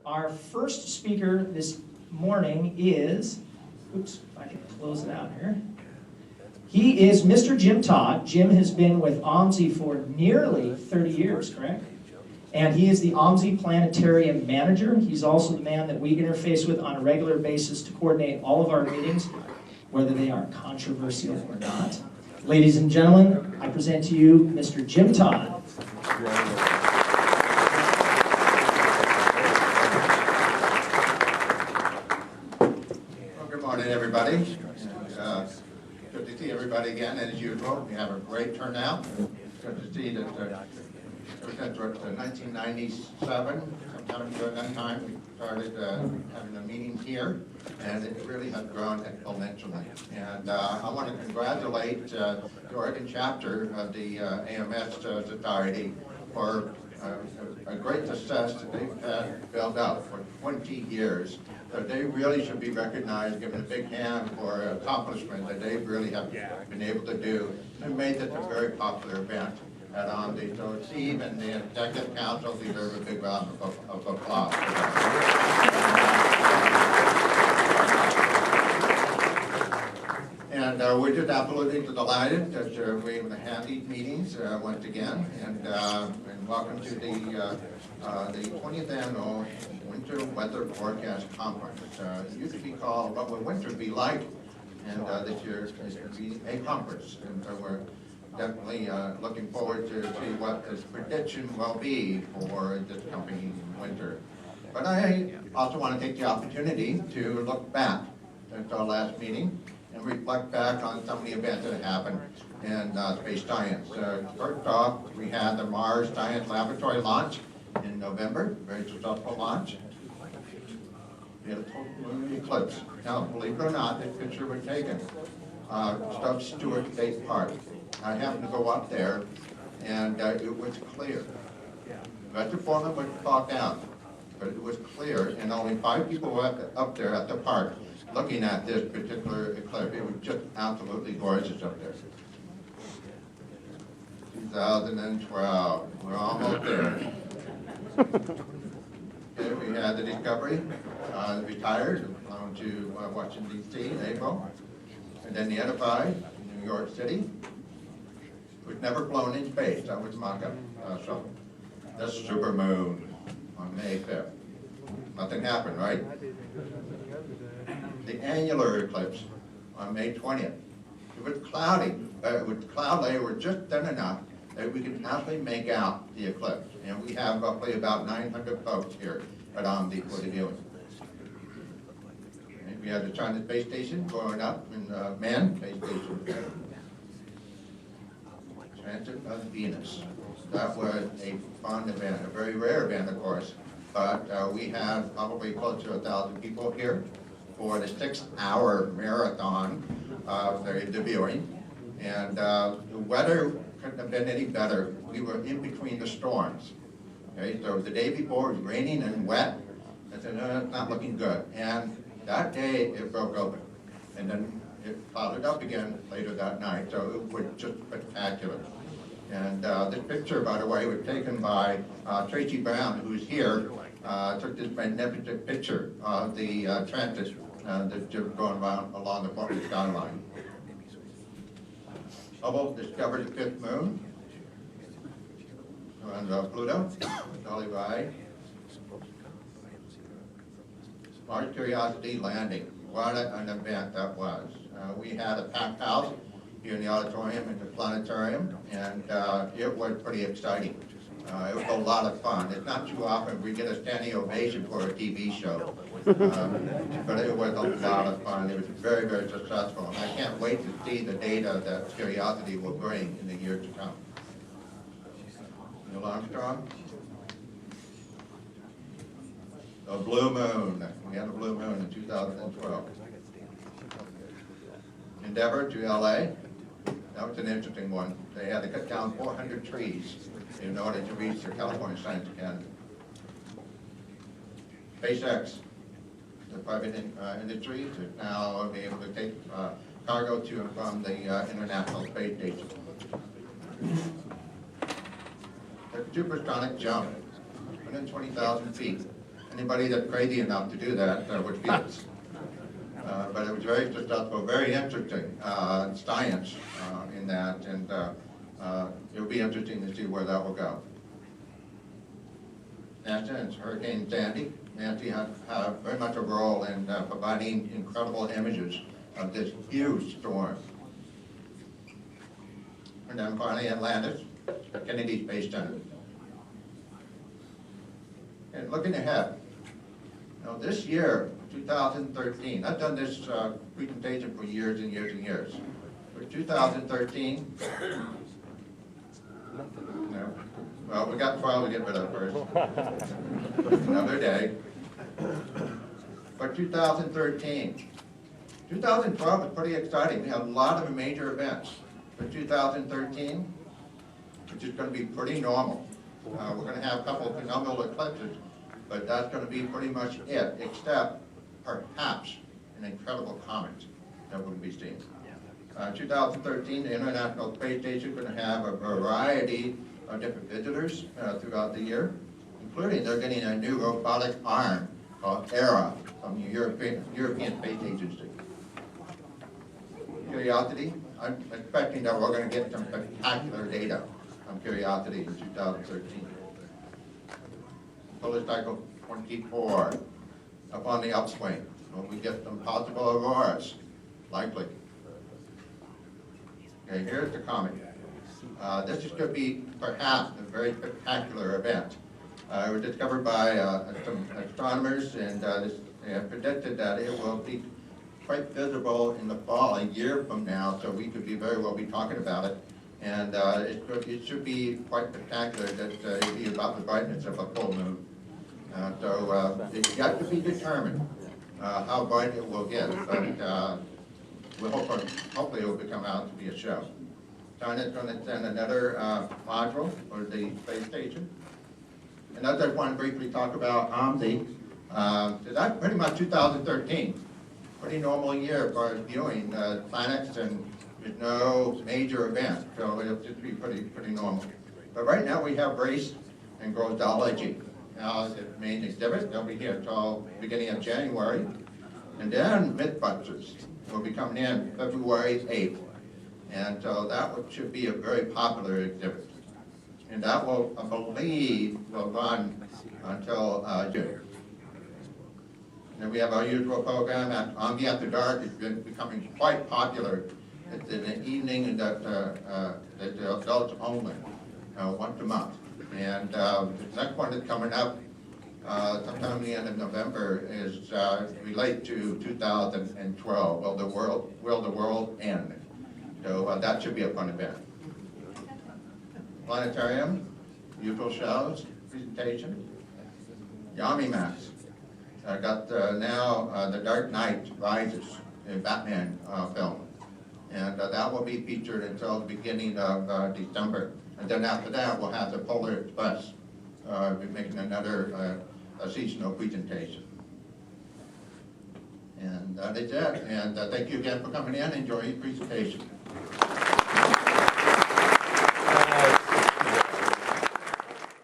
Our first speaker this morning is, oops, if I can close it out here. He is Mr. Jim Todd. Jim has been with OMSI for nearly 30 years, correct? And he is the OMSI Planetarium manager. He's also the man that we interface with on a regular basis to coordinate all of our meetings, whether they are controversial or not. Ladies and gentlemen, I present to you Mr. Jim Todd. Good morning, everybody. Good to see everybody again. As usual, we have a great turnout. Good to see that since 1997, sometime during that time, we started having a meeting here, and it really has grown exponentially. And I want to congratulate the Oregon chapter of the AMS Society for a great success that they've had built up for 20 years. So they really should be recognized, given a big hand for accomplishment that they really have been able to do and made this a very popular event at OMSI. So Steve and the Executive Council deserve a big round of applause. And we're just absolutely delighted that we're able to have these meetings once again. And welcome to the 20th annual Winter Weather Forecast Conference. It used to be called What Would Winter Be Like? And this year it's going to be a conference. And so we're definitely looking forward to see what this prediction will be for this coming winter. But I also want to take the opportunity to look back since our last meeting and reflect back on some of the events that happened in space science. First off, we had the Mars Science Laboratory launch in November, very successful launch. We had a total lunar eclipse. Now, believe it or not, this picture was taken Stubb Stewart State Park. I happened to go up there, and it was clear. Vector foreman was fogged out, but it was clear, and only 5 people were up there at the park looking at this particular eclipse. It was just absolutely gorgeous up there. 2012, we're almost there. Okay, we had the Discovery, retired, flown to Washington, D.C. in April. And then the Enterprise in New York City. It was never flown in space. That was mock-up shuttle. The supermoon on May 5th. Nothing happened, right? The annular eclipse on May 20th. It was cloudy. The cloud layer was just thin enough that we could actually make out the eclipse. And we have roughly about 900 folks here at OMSI for the viewing. And we had the China Space Station going up, and manned space station. Transit of Venus. That was a fun event, a very rare event, of course. But we had probably close to 1,000 people here for the 6-hour marathon of the viewing. And the weather couldn't have been any better. We were in between the storms. Okay, so the day before it was raining and wet. I said, no, it's not looking good. And that day it broke open. And then it clouded up again later that night. So it was just spectacular. And this picture, by the way, was taken by Tracy Brown, who's here. Took this magnificent picture of the transit that's just going around along the skyline. Hubble discovered the 5th moon around Pluto, Dolly Ride. Mars Curiosity landing. What an event that was. We had a packed house here in the auditorium in the Planetarium, and it was pretty exciting. It was a lot of fun. It's not too often we get a standing ovation for a TV show, but it was a lot of fun. It was very, very successful, and I can't wait to see the data that Curiosity will bring in the years to come. Neil Armstrong. The blue moon. We had a blue moon in 2012. Endeavor to LA. That was an interesting one. They had to cut down 400 trees in order to reach the California Science Academy. SpaceX, the private industry, to now be able to take cargo to and from the International Space Station. The supersonic jump, 120,000 feet. Anybody that's crazy enough to do that would feel it. But it was very successful, very interesting science in that, and it'll be interesting to see where that will go. Next is Hurricane Sandy. Nancy had very much a role in providing incredible images of this huge storm. And then finally Atlantis, Kennedy Space Center. And looking ahead, this year, 2013, I've done this presentation for years and years and years. For 2013, well, we got 12 to get rid of first. Another day. For 2013, 2012 was pretty exciting. We had a lot of major events. For 2013, which is going to be pretty normal. We're going to have a couple of phenomenal eclipses, but that's going to be pretty much it, except perhaps an incredible comet that we'll be seeing. 2013, the International Space Station is going to have a variety of different visitors throughout the year, including they're getting a new robotic arm called ERA from the European Space Agency. Curiosity, I'm expecting that we're going to get some spectacular data on Curiosity in 2013. Solar cycle 24 up on the upswing. Will we get some possible auroras? Likely. Okay, here's the comet. This is going to be perhaps a very spectacular event. It was discovered by some astronomers, and they have predicted that it will be quite visible in the fall, a year from now, so we could very well be talking about it. And it should be quite spectacular that it will be about the brightness of a full moon. So it's got to be determined how bright it will get, but hopefully it will come out to be a show. China's going to send another module for the space station. And I just want to briefly talk about OMSI. So that's pretty much 2013. Pretty normal year for viewing planets, and there's no major event, so it'll just be pretty normal. But right now we have race and grossology. Now, the main exhibit, they'll be here until beginning of January. And then Mythbusters will be coming in February 8th. And so that should be a very popular exhibit. And that will, I believe, will run until June. And then we have our usual program at OMSI After Dark. It's been becoming quite popular. It's in the evening, and the adults only, once a month. And the next one that's coming up sometime in the end of November is relate to 2012. Will the world end? So that should be a fun event. Planetarium, usual shows, presentation. Yami Max. I got now The Dark Knight Rises, a Batman film. And that will be featured until the beginning of December. And then after that, we'll have the Polar Express. We're making another seasonal presentation. And that is it. And thank you again for coming in. Enjoy your presentation.